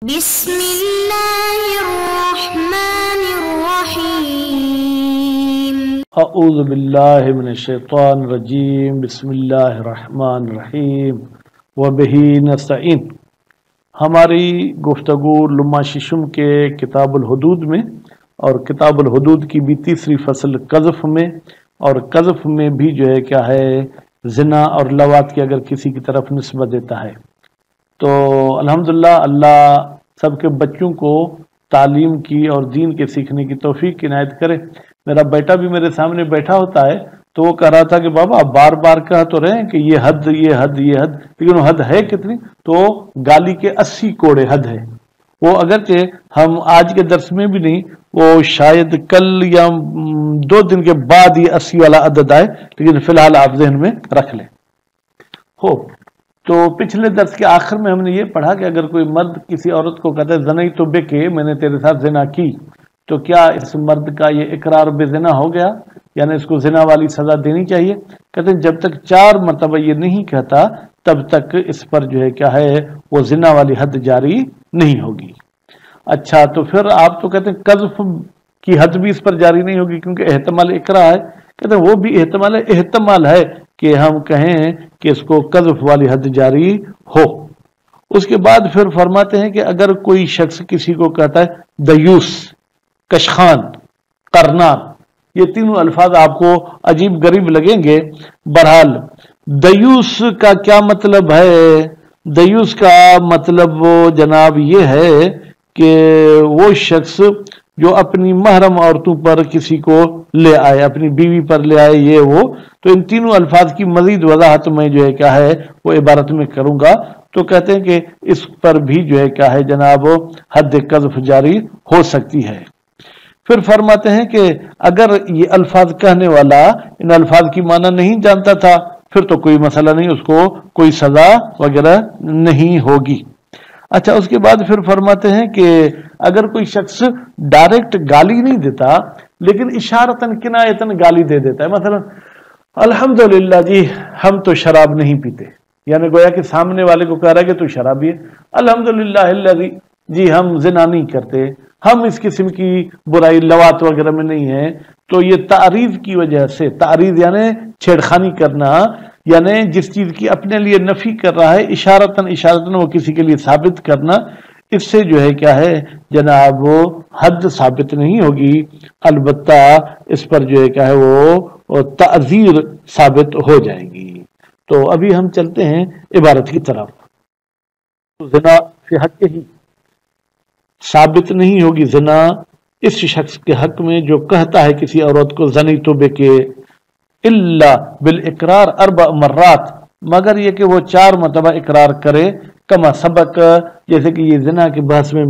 بسم الله الرحمن الرحيم اعوذ باللہ من الشیطان الرجیم بسم اللہ الرحمن الرحیم وبہ نستعین۔ ہماری گفتگو لمحہ ششم کے کتاب الحدود میں اور کتاب الحدود کی بھی تیسری فصل قذف میں، اور قذف میں بھی جو ہے کیا ہے زنا اور لواط کی اگر کسی کی طرف نسبت دیتا ہے تو الحمدللہ اللہ سب کے بچوں کو تعلیم کی اور دین کے سیکھنے کی توفیق عنایت کرے۔ میرا بیٹا بھی میرے سامنے بیٹھا ہوتا ہے تو وہ کہہ رہا تھا کہ بابا آپ بار بار کہہ تو رہے ہیں کہ یہ حد یہ حد یہ حد، لیکن وہ حد ہے کتنی؟ تو گالی کے 80 کوڑے حد ہے وہ، اگرچہ ہم آج کے درس میں بھی نہیں، وہ شاید کل یا 2 دن کے بعد یہ 80 والا عدد آئے، لیکن فی الحال آپ ذہن میں رکھ لیں۔ ہو تو پچھلے درس کے آخر میں ہم نے یہ پڑھا کہ اگر کوئی مرد کسی عورت کو کہتا ہے زنی تو بے کہ میں نے تیرے ساتھ زنا کی، تو کیا اس مرد کا یہ اقرار بے زنا ہو گیا؟ یعنی اس کو زنا والی سزا دینی چاہیے؟ کہتے ہیں جب تک 4 مرتبہ یہ نہیں کہتا تب تک اس پر جو ہے کیا ہے وہ زنا والی حد جاری نہیں ہوگی۔ اچھا تو پھر آپ تو کہتے ہیں قذف کی حد بھی اس پر جاری نہیں ہوگی کیونکہ احتمال اقرا ہے۔ کہتے ہیں وہ بھی احتمال ہے کہ ہم کہیں کہ اس کو قذف والی حد جاری ہو۔ اس کے بعد پھر فرماتے ہیں کہ اگر کوئی شخص کسی کو کہتا ہے دیوس، کشخان، قرنان، یہ تینوں الفاظ آپ کو عجیب غریب لگیں گے۔ بہرحال دیوس کا کیا مطلب ہے؟ دیوس کا مطلب وہ جناب یہ ہے کہ وہ شخص جو اپنی محرم عورتوں پر کسی کو لے آئے، اپنی بیوی پر لے آئے، یہ وہ۔ تو ان تینوں الفاظ کی مزید وضاحت میں جو ہے کیا ہے وہ عبارت میں کروں گا۔ تو کہتے ہیں کہ اس پر بھی جو ہے کیا ہے جناب حد قذف جاری ہو سکتی ہے۔ پھر فرماتے ہیں کہ اگر یہ الفاظ کہنے والا ان الفاظ کی معنی نہیں جانتا تھا پھر تو کوئی مسئلہ نہیں، اس کو کوئی سزا وغیرہ نہیں ہوگی۔ اچھا اس کے بعد پھر فرماتے ہیں کہ اگر کوئی شخص ڈائریکٹ گالی نہیں دیتا لیکن اشارتاً کنایتاً گالی دے دیتا ہے، مثلا الحمدللہ جی ہم تو شراب نہیں پیتے، یعنی گویا کہ سامنے والے کو کہہ رہا ہے کہ تو شرابی ہے۔ الحمدللہ الذی جی ہم زنا نہیں کرتے، ہم اس قسم کی برائی لواط وغیرہ میں نہیں ہیں۔ تو یہ تعریض کی وجہ سے، تعریض یعنی چھیڑخانی کرنا، یعنی جس چیز کی اپنے لیے نفی کر رہا ہے اشارتاً وہ کسی کے لیے ثابت کرنا، اس سے جو ہے کیا ہے جناب وہ حد ثابت نہیں ہوگی، البتہ اس پر جو ہے کیا ہے وہ تعزیر ثابت ہو جائے گی۔ تو ابھی ہم چلتے ہیں عبارت کی طرف۔ زنا فی حق ہی ثابت نہیں ہوگی زنا اس شخص کے حق میں جو کہتا ہے کسی عورت کو زنی تو بے کہ الا بالاقرار 4 مرات، مگر یہ کہ وہ 4 مرتبہ اقرار کرے، کما سبق جیسے کہ یہ زنا کے بحث میں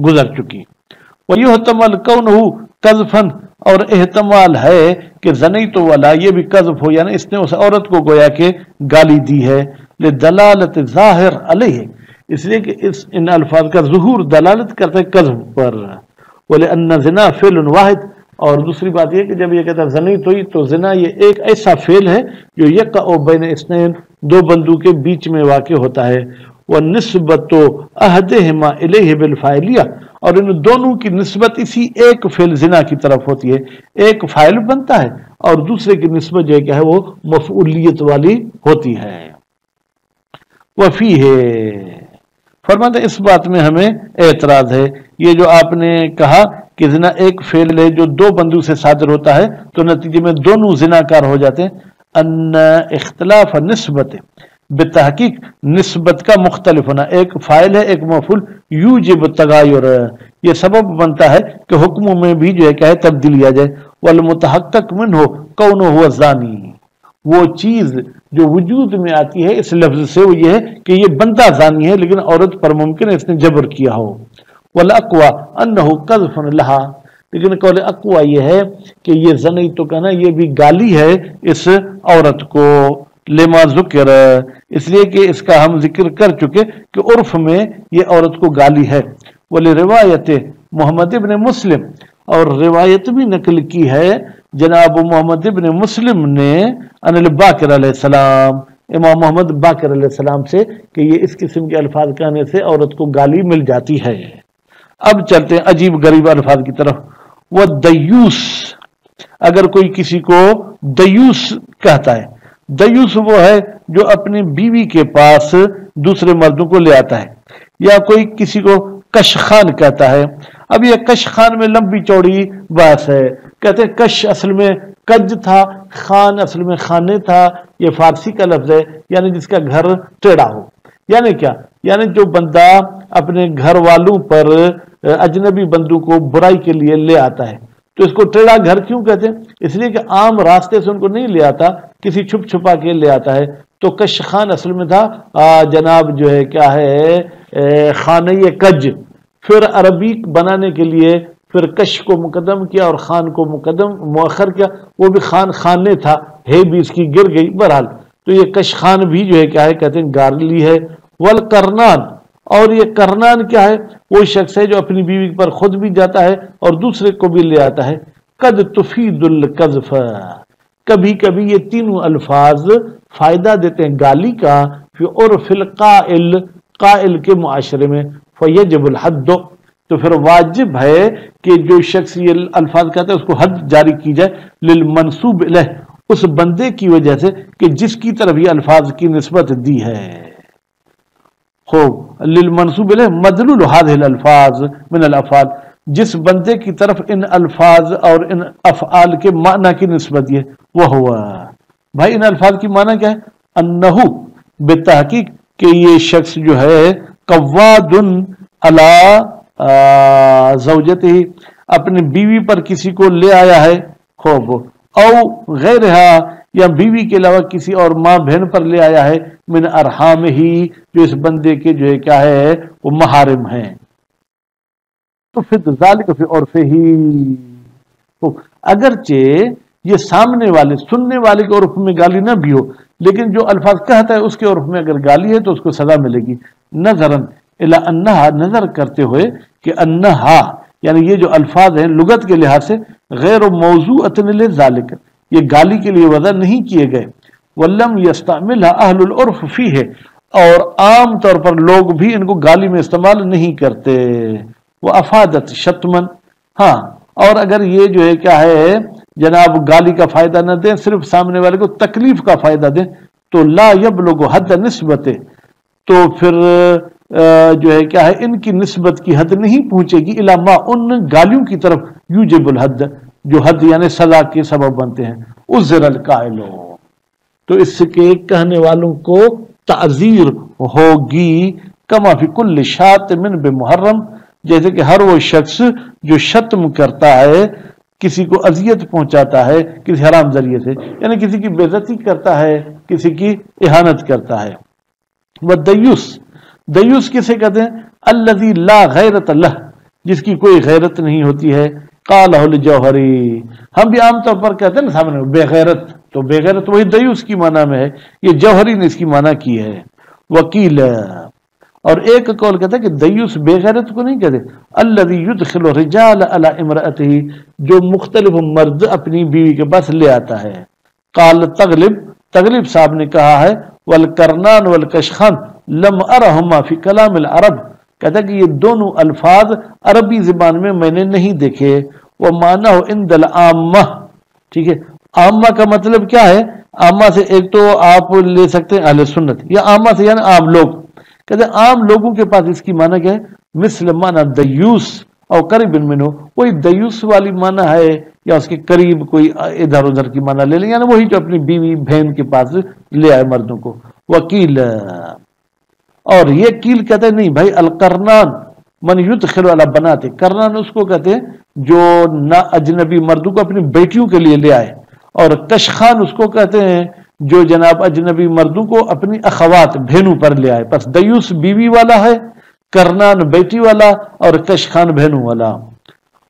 گزر چکی۔ وَيُحْتَمَلْ كَوْنُهُ قَذْفًا، اور احتمال ہے کہ زنی تو والا یہ بھی قذف ہو، یعنی اس نے اس عورت کو گویا کہ گالی دی ہے، لدلالت ظاہر علیہ، اس لیے کہ ان الفاظ کا ظہور دلالت کرتا ہے قذف پر، وَلِأَنَّ زِنَا فعل واحد، اور دوسری بات یہ کہ جب یہ کہتا ہے زنی تو زنا یہ ایک ایسا فعل ہے جو یقع بین اثنین، 2 بندوں کے بیچ میں واقع ہوتا ہے، وَالنِّسْبَةُ أَحَدِهِمَا إِلَيْهِ بِالْفَاعِلِيَّةِ، اور ان دونوں کی نسبت اسی ایک فعل زنا کی طرف ہوتی ہے، ایک فاعل بنتا ہے اور دوسرے کی نسبت جو ہے کیا ہے وہ مفعولیت والی ہوتی ہے۔ وَفِيهِ، فرماتے ہیں اس بات میں ہمیں اعتراض ہے، یہ جو آپ نے کہا کہ زنا ایک فعل ہے جو 2 بندوں سے صادر ہوتا ہے تو نتیجے میں دونوں زناکار ہو جاتے ہیں، ان اختلاف نسبت، بتحقیق نسبت کا مختلف ہونا، ایک فاعل ہے ایک مفعول، یوجب تغیر، یہ سبب بنتا ہے کہ حکموں میں بھی جو ہے کیا ہے تبدیلی آ جائے، والمتحقق منہ کونہ ہوا زانی، وہ چیز جو وجود میں آتی ہے اس لفظ سے وہ یہ ہے کہ یہ بندہ زانی ہے لیکن عورت پر ممکن ہے اس نے جبر کیا ہو، والاقوی انہ قذف لہا، لیکن قول اقوی یہ ہے کہ یہ زنی تو کہنا یہ بھی گالی ہے اس عورت کو، لما ذکر، اس لیے کہ اس کا ہم ذکر کر چکے کہ عرف میں یہ عورت کو گالی ہے، ولی روایت محمد ابن مسلم، اور روایت بھی نقل کی ہے جناب محمد ابن مسلم نے ان الباقر علیہ السلام امام محمد باقر علیہ السلام سے کہ یہ اس قسم کے الفاظ کہنے سے عورت کو گالی مل جاتی ہے۔ اب چلتے ہیں عجیب غریب الفاظ کی طرف۔ وہ دیوس، اگر کوئی کسی کو دیوس کہتا ہے، دیوس وہ ہے جو اپنی بیوی کے پاس دوسرے مردوں کو لے آتا ہے، یا کوئی کسی کو کشخان کہتا ہے۔ اب یہ کشخان میں لمبی چوڑی بات ہے، کہتے ہیں کش اصل میں کج تھا، خان اصل میں خانے تھا، یہ فارسی کا لفظ ہے، یعنی جس کا گھر ٹیڑھا ہو۔ یعنی کیا؟ یعنی جو بندہ اپنے گھر والوں پر اجنبی بندوں کو برائی کے لیے لے آتا ہے، تو اس کو ٹیڑھا گھر کیوں کہتے ہیں؟ اس لیے کہ عام راستے سے ان کو نہیں لے آتا، کسی چھپ چھپا کے لے آتا ہے۔ تو کش خان اصل میں تھا جناب جو ہے کیا ہے خانہ کج، پھر عربی بنانے کے لیے پھر کش کو مقدم کیا اور خان کو مقدم مؤخر کیا، وہ بھی خان خانے تھا، ہے بھی اس کی گر گئی۔ بہرحال تو یہ کش خان بھی جو ہے کیا ہے کہتے ہیں گارلی ہے۔ والکرنان، اور یہ کرنان کیا ہے؟ وہ شخص ہے جو اپنی بیوی پر خود بھی جاتا ہے اور دوسرے کو بھی لے آتا ہے۔ قد تفید القذف، کبھی کبھی یہ تینوں الفاظ فائدہ دیتے ہیں گالی کا، فی عرف القائل، قائل کے معاشرے میں، فیجب الحد، تو پھر واجب ہے کہ جو شخص یہ الفاظ کہتا ہے اس کو حد جاری کی جائے، للمنسوب الیہ، اس بندے کی وجہ سے کہ جس کی طرف یہ الفاظ کی نسبت دی ہے۔ خوب، للمنسوب الیہ مدلول هذه الالفاظ من الافعال، جس بندے کی طرف ان الفاظ اور ان افعال کے معنی کی نسبت یہ وہ ہوا۔ بھائی ان الفاظ کی معنی کیا ہے؟ انہو، بتحقیق کہ یہ شخص جو ہے قواد علی زوجتہ، اپنی بیوی پر کسی کو لے آیا ہے، خوب، او غیرہا، یا بیوی کے علاوہ کسی اور ماں بہن پر لے آیا ہے، من ارحام ہی، جو اس بندے کے جو ہے کیا ہے وہ محارم ہیں۔ تو پھر ذالک فی عرفہ ہی، اگرچہ یہ سامنے والے سننے والے کے عرف میں گالی نہ بھی ہو، لیکن جو الفاظ کہتا ہے اس کے عرف میں اگر گالی ہے تو اس کو سزا ملے گی۔ نظراً الی انہا، نظر کرتے ہوئے کہ انہا یعنی یہ جو الفاظ ہیں لغت کے لحاظ سے غیر موضوعۃ لذالک، یہ گالی کے لیے وضع نہیں کیے گئے۔ ولم یستعملها اہل العرف فیہ، اور عام طور پر لوگ بھی ان کو گالی میں استعمال نہیں کرتے۔ وہ افادت شتمن، ہاں، اور اگر یہ جو ہے کیا ہے جناب گالی کا فائدہ نہ دیں، صرف سامنے والے کو تکلیف کا فائدہ دیں، تو لا یبلغ حد نسبت، تو پھر جو ہے کیا ہے ان کی نسبت کی حد نہیں پہنچے گی، الی ما، ان گالیوں کی طرف، یوجب الحد، جو حد یعنی سزا کے سبب بنتے ہیں۔ عذر القائل، تو اس کے کہنے والوں کو تعذیر ہوگی، کما فی کل شاتم بمحرم، جیسے کہ ہر وہ شخص جو شتم کرتا ہے، کسی کو اذیت پہنچاتا ہے کسی حرام ذریعے سے، یعنی کسی کی بے عزتی کرتا ہے، کسی کی اہانت کرتا ہے۔ والدیوس، دیوس کسے کہتے ہیں؟ الذی لا غیرت لہ، جس کی کوئی غیرت نہیں ہوتی ہے۔ قالہ الجوہری، ہم بھی عام طور پر کہتے ہیں نا سامنے بے غیرت، تو بے غیرت وہی دیوس کی معنی میں ہے، یہ جوہری نے اس کی معنی کی ہے۔ وکیل، اور ایک قول کہتا ہے کہ دیوس بے غیرت کو نہیں کہتے، الذی یدخل الرجال علی امرأتہ، جو مختلف مرد اپنی بیوی کے پاس لے آتا ہے۔ قال تغلب صاحب نے کہا ہے والکرنان والکشخان لم ارہما فی کلام العرب، کہتا ہے کہ یہ دونوں الفاظ عربی زبان میں میں نے نہیں دیکھے۔ وہ معنی عند العامہ، ٹھیک ہے، عامہ کا مطلب کیا ہے؟ عامہ سے ایک تو آپ لے سکتے ہیں اہل سنت، یا عامہ سے یعنی عام لوگ، کہتے ہیں عام لوگوں کے پاس اس کی معنی کیا ہے؟ مثل معنی دیوس اور قریب منہ، وہی دیوس والی معنی ہے، یا اس کے قریب کوئی ادھر ادھر کی معنی لے لیں، یعنی وہی جو اپنی بیوی بہن کے پاس لے آئے مردوں کو۔ وکیل، اور یہ کیل کہتے ہیں نہیں بھائی، القرنان من یدخل علی بنات، کرنان اس کو کہتے ہیں جو نہ اجنبی مردوں کو اپنی بیٹیوں کے لیے لے آئے، اور کشخان اس کو کہتے ہیں جو جناب اجنبی مردوں کو اپنی اخوات بہنوں پر لے آئے۔ پس دیوس بیوی والا ہے، کرنان بیٹی والا، اور کشخان بہنوں والا۔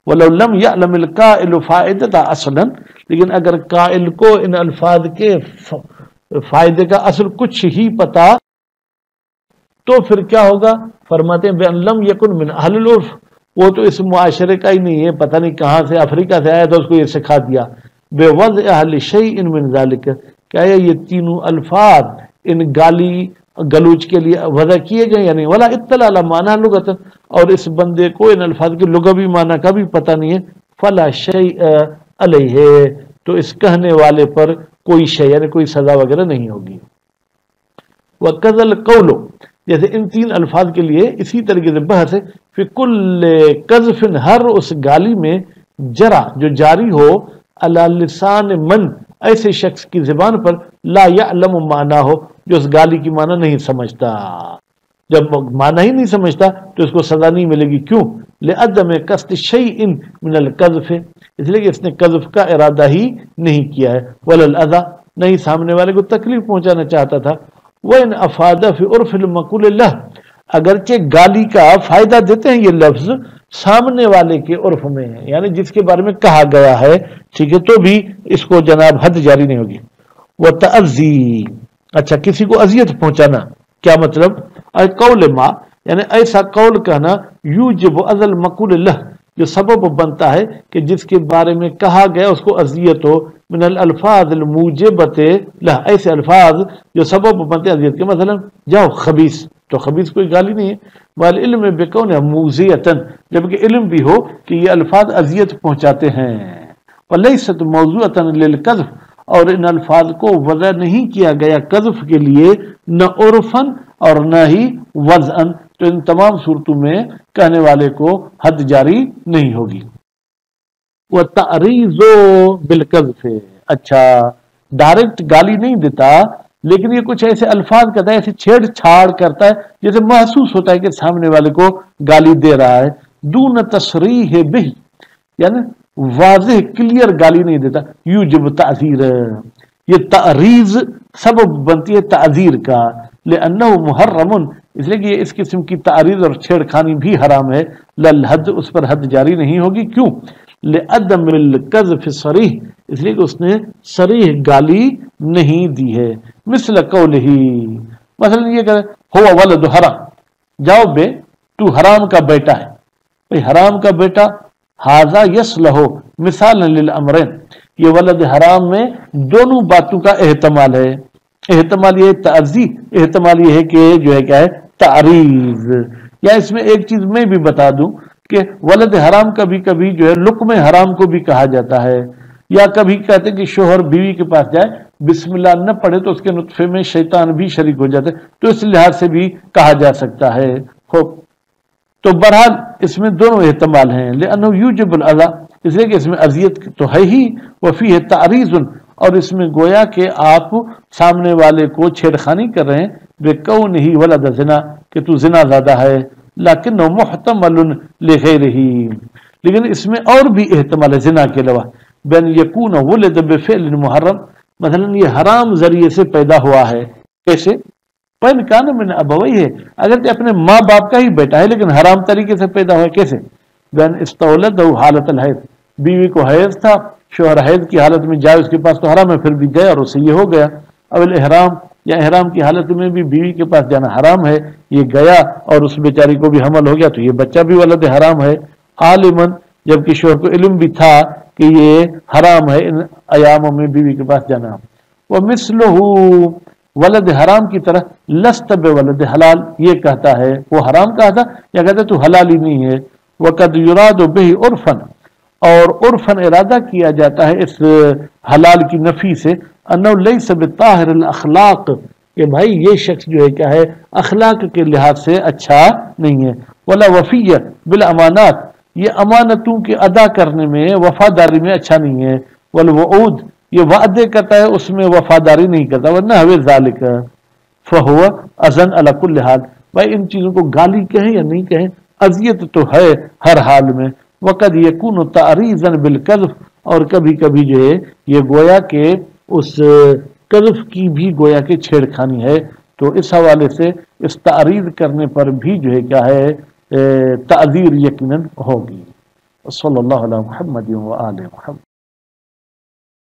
وَلَوْ لَمْ يَعْلَمِ الْقَائِلُ فَائِدَةَ اصلاً، لیکن اگر قائل کو ان الفاظ کے فائدے کا اصل کچھ ہی پتا تو پھر کیا ہوگا؟ فرماتے ہیں بِأَنْ لَمْ يَكُنْ مِنْ أَهْلِ الْعُرْفِ، وہ تو اس معاشرے کا ہی نہیں ہے، پتہ نہیں کہاں سے افریقہ سے آیا تو اس کو یہ سکھا دیا۔ بِوَضْعِ أَهْلِ شَيْءٍ مِنْ ذَلِكَ، کیا یہ تینوں الفاظ ان گالی گلوچ کے لیے وضع کیے گئے یا نہیں. ولا اطلاع علی معنی لغت، اور اس بندے کو ان الفاظ کے لغوی معنی کا بھی پتہ نہیں ہے. فلا شیء علیہ، تو اس کہنے والے پر کوئی شیء یعنی کوئی سزا وغیرہ نہیں ہوگی. وَكَذَا الْقَوْلُ، جیسے ان تین الفاظ کے لیے اسی طریقے سے بحث ہے. فی کل قذف، ہر اس گالی میں جرا جو جاری ہو، علی لسان من، ایسے شخص کی زبان پر، لا یعلم معنی ہو، جو اس گالی کی معنی نہیں سمجھتا. جب معنی ہی نہیں سمجھتا تو اس کو سزا نہیں ملے گی. کیوں؟ لعدم قصد شیء من القذف، اس لیے کہ اس نے قذف کا ارادہ ہی نہیں کیا ہے. ولا الاذى، نہیں سامنے والے کو تکلیف پہنچانا چاہتا تھا. وَإِنْ أَفَادَ فِي عُرْفِ الْمَقُولِ لَهُ، اگرچہ گالی کا فائدہ دیتے ہیں یہ لفظ سامنے والے کے عرف میں ہے، یعنی جس کے بارے میں کہا گیا ہے، ٹھیک ہے، تو بھی اس کو جناب حد جاری نہیں ہوگی. وَتَأَذِّي، اچھا کسی کو اذیت پہنچانا، کیا مطلب؟ قول ما، یعنی ایسا قول کہنا، یوجب اذى المقول له، جو سبب بنتا ہے کہ جس کے بارے میں کہا گیا اس کو اذیت ہو. من الالفاظ الموجبت له، ایسے الفاظ جو سبب بنتے اذیت کے. مثلا جاؤ خبیث، تو خبیث کوئی گالی نہیں ہے. والعلم بکون موزیتا، جبکہ علم بھی ہو کہ یہ الفاظ اذیت پہنچاتے ہیں. ولیست موضوعتا للقذف، اور ان الفاظ کو وضع نہیں کیا گیا قذف کے لیے، نہ عرفاً اور نہ ہی وضعاً، تو ان تمام صورتوں میں کہنے والے کو حد جاری نہیں ہوگی. وَتَعْرِيضُ بِالْقَذْفِ، اچھا ڈائریکٹ گالی نہیں دیتا، لیکن یہ کچھ ایسے الفاظ کہتا ہے، ایسے چھیڑ چھاڑ کرتا ہے جیسے محسوس ہوتا ہے کہ سامنے والے کو گالی دے رہا ہے. دون تصریح بہ، یعنی واضح کلیئر گالی نہیں دیتا. یوجب تعذیر، یہ تعریض سبب بنتی ہے تعذیر کا. لأنه محرم، اس لیے کہ یہ اس قسم کی تعریض اور چھیڑخانی بھی حرام ہے. للحد، اس پر حد جاری نہیں ہوگی. کیوں؟ لعدم القذف صریح، اس لیے کہ اس نے صریح گالی نہیں دی ہے. مثل قولہ، مثلا یہ کہ ہوا ولد حرام، جاؤ بے تو حرام کا بیٹا ہے. بھئی حرام کا بیٹا، ھذا یصلح مثالا للامرین، یہ ولد حرام میں دونوں باتوں کا احتمال ہے. احتمال یہ تعزی، احتمال یہ ہے کہ جو ہے کیا ہے تعریض. یا اس میں ایک چیز میں بھی بتا دوں کہ ولد حرام کبھی کبھی جو ہے لقم حرام کو بھی کہا جاتا ہے. یا کبھی کہتے ہیں کہ شوہر بیوی کے پاس جائے بسم اللہ نہ پڑھے تو اس کے نطفے میں شیطان بھی شریک ہو جاتے، تو اس لحاظ سے بھی کہا جا سکتا ہے. تو بہرحال اس میں دونوں احتمال ہیں. لأنه یوجب الاذى، اس لیے کہ اس میں اذیت تو ہے ہی. وفیہ تعریض، اور اس میں گویا کہ آپ سامنے والے کو چھیڑخانی کر رہے ہیں. بکونہ ولد زنا، کہ تو زنا زادہ ہے. لیکنہ محتمل لغیرہ، لیکن اس میں اور بھی احتمال ہے زنا کے علاوہ. بین یکون ولد بفعل محرم، مثلا یہ حرام ذریعے سے پیدا ہوا ہے. کیسے؟ پن کان من ابوئی ہے، اگر کہ اپنے ماں باپ کا ہی بیٹا ہے لیکن حرام طریقے سے پیدا ہوا ہے. کیسے؟ بین استولد حالت الحیض، بیوی کو حیض تھا، شوہر حیض کی حالت میں جائے اس کے پاس تو حرام ہے، پھر بھی گیا اور اسے یہ ہو گیا. اب الاحرام، یا احرام کی حالت میں بھی بیوی کے پاس جانا حرام ہے، یہ گیا اور اس بیچاری کو بھی حمل ہو گیا تو یہ بچہ بھی ولد حرام ہے. عالمن، جبکہ شوہر کو علم بھی تھا کہ یہ حرام ہے ان ایاموں میں بیوی کے پاس جانا. ومثلہ، ولد حرام کی طرح، لست بولد حلال، یہ کہتا ہے وہ حرام کہا تھا یا کہتا ہے تو حلال ہی نہیں ہے. وقد یراد بہ عرفا، اور عرفاً ارادہ کیا جاتا ہے اس حلال کی نفی سے. انہ لیس بطاہر الاخلاق، کہ بھائی یہ شخص جو ہے کیا ہے اخلاق کے لحاظ سے اچھا نہیں ہے. ولا وفیہ بالامانات، یہ امانتوں کے ادا کرنے میں وفاداری میں اچھا نہیں ہے. والوعود، یہ وعدے کرتا ہے اس میں وفاداری نہیں کرتا. ورنہ ہوئے ذالک فہو اذن علی کل حال، بھائی ان چیزوں کو گالی کہیں یا نہیں کہیں اذیت تو ہے ہر حال میں. وقد یکون تعریضا بالقذف، اور کبھی کبھی جو ہے یہ گویا کہ اس قذف کی بھی گویا کہ چھیڑخانی ہے. تو اس حوالے سے اس تعریض کرنے پر بھی جو ہے کیا ہے تعذیر یقیناً ہوگی. صلی اللہ علیہ محمد و آل محمد.